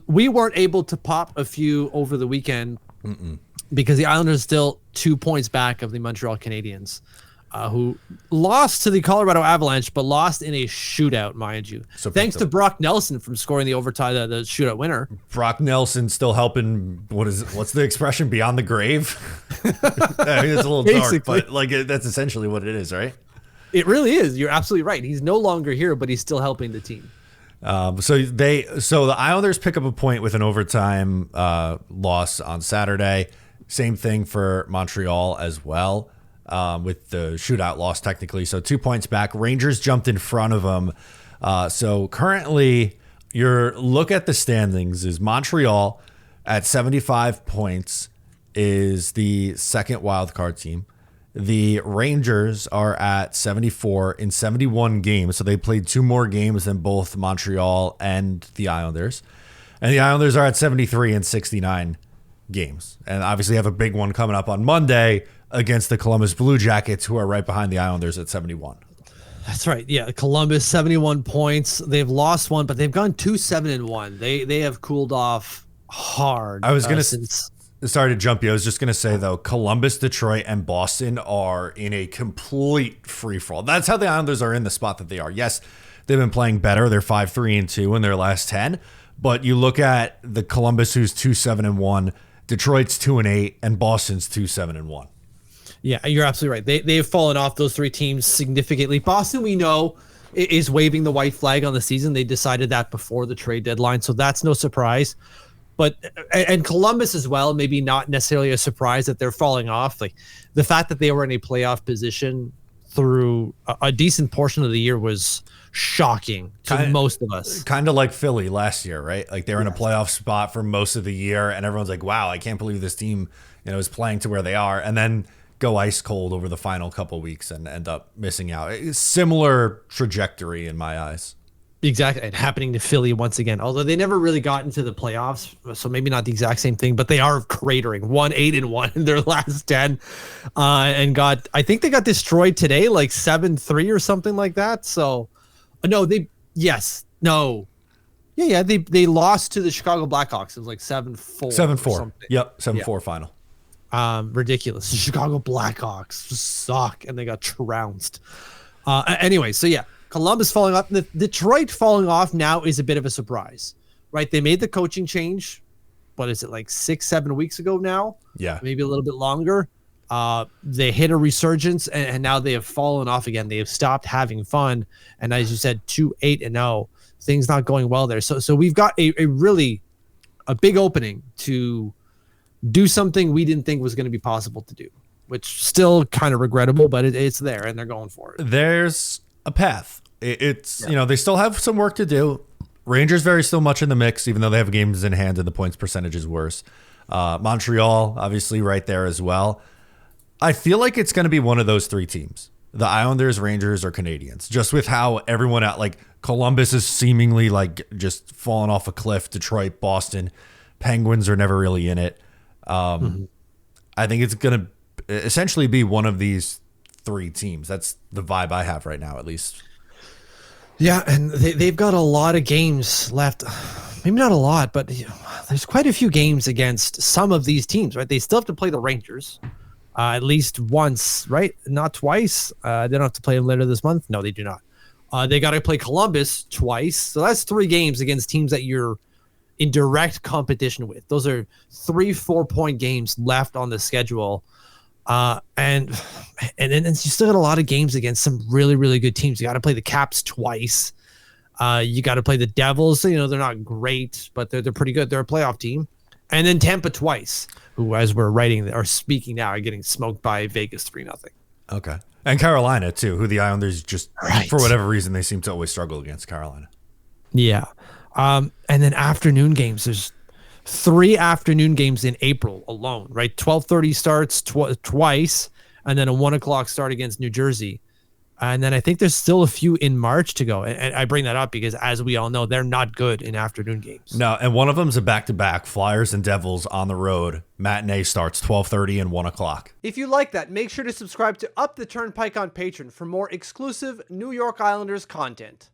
We weren't able to pop a few over the weekend because the Islanders are still 2 points back of the Montreal Canadiens, who lost to the Colorado Avalanche, but lost in a shootout, mind you. So thanks to Brock Nelson from scoring the overtime, the shootout winner. Brock Nelson still helping. What's the expression? Beyond the grave. I mean, it's a little dark, but like that's essentially what it is, right? It really is. You're absolutely right. He's no longer here, but he's still helping the team. So the Islanders pick up a point with an overtime loss on Saturday. Same thing for Montreal as well. With the shootout loss technically. So 2 points back. Rangers jumped in front of them. So currently, your look at the standings is Montreal at 75 points is the second wild card team. The Rangers are at 74 in 71 games. So they played 2 more games than both Montreal and the Islanders. And the Islanders are at 73 in 69 games. And obviously have a big one coming up on Monday against the Columbus Blue Jackets, who are right behind the Islanders at 71. That's right. Yeah, Columbus 71 points. They've lost one, but they've gone 2-7-1. They have cooled off hard. I was gonna sorry to jump you. I was just gonna say though, Columbus, Detroit, and Boston are in a complete free fall. That's how the Islanders are in the spot that they are. Yes, they've been playing better. They're 5-3-2 in their last 10. But you look at the Columbus, who's 2-7-1, Detroit's 2-8, and Boston's 2-7-1. Yeah, you're absolutely right. They've fallen off, those 3 teams, significantly. Boston, we know, is waving the white flag on the season. They decided that before the trade deadline, so that's no surprise. But and Columbus as well, maybe not necessarily a surprise that they're falling off. Like the fact that they were in a playoff position through a decent portion of the year was shocking to most of us. Kind of like Philly last year, right? Like they were in a playoff spot for most of the year, and everyone's like, "Wow, I can't believe this team, is playing to where they are," and then go ice cold over the final couple of weeks and end up missing out. It's similar trajectory in my eyes. Exactly. And happening to Philly once again, although they never really got into the playoffs. So maybe not the exact same thing, but they are cratering 1-8-1 in their last 10 and I think they got destroyed today, like 7-3 or something like that. So they lost to the Chicago Blackhawks. It was like 7-4. 7-4. Yep. 7-4 final. Ridiculous. The Chicago Blackhawks just suck, and they got trounced. Anyway, so yeah, Columbus falling off. The Detroit falling off now is a bit of a surprise, right? They made the coaching change. What is it, like 6-7 weeks ago now? Yeah, maybe a little bit longer. They hit a resurgence, and now they have fallen off again. They have stopped having fun, and as you said, 2-8-0. Things not going well there. So we've got a big opening to do something we didn't think was going to be possible to do, which still kind of regrettable, but it's there and they're going for it. There's a path. They still have some work to do. Rangers very still much in the mix, even though they have games in hand and the points percentage is worse. Montreal, obviously right there as well. I feel like it's going to be one of those 3 teams. The Islanders, Rangers, or Canadiens, just with how everyone out, like Columbus is seemingly like just falling off a cliff. Detroit, Boston, Penguins are never really in it. I think it's going to essentially be one of these 3 teams. That's the vibe I have right now, at least. Yeah, and they've got a lot of games left. Maybe not a lot, but there's quite a few games against some of these teams, right? They still have to play the Rangers at least once, right? Not twice. They don't have to play them later this month. No, they do not. They got to play Columbus twice. So that's 3 games against teams that you're in direct competition with. Those are 3-4 point games left on the schedule. And then you still got a lot of games against some really, really good teams. You got to play the Caps twice. You got to play the Devils. They're not great, but they're pretty good. They're a playoff team. And then Tampa twice, who, as we're writing or speaking now, are getting smoked by Vegas 3-0. Okay. And Carolina too, who the Islanders just, for whatever reason, they seem to always struggle against Carolina. Yeah. And then afternoon games. There's 3 afternoon games in April alone, right? 12:30 starts twice, and then a 1:00 start against New Jersey. And then I think there's still a few in March to go. And I bring that up because, as we all know, they're not good in afternoon games. No, and one of them's a back-to-back, Flyers and Devils on the road. Matinee starts 12:30 and 1:00. If you like that, make sure to subscribe to Up the Turnpike on Patreon for more exclusive New York Islanders content.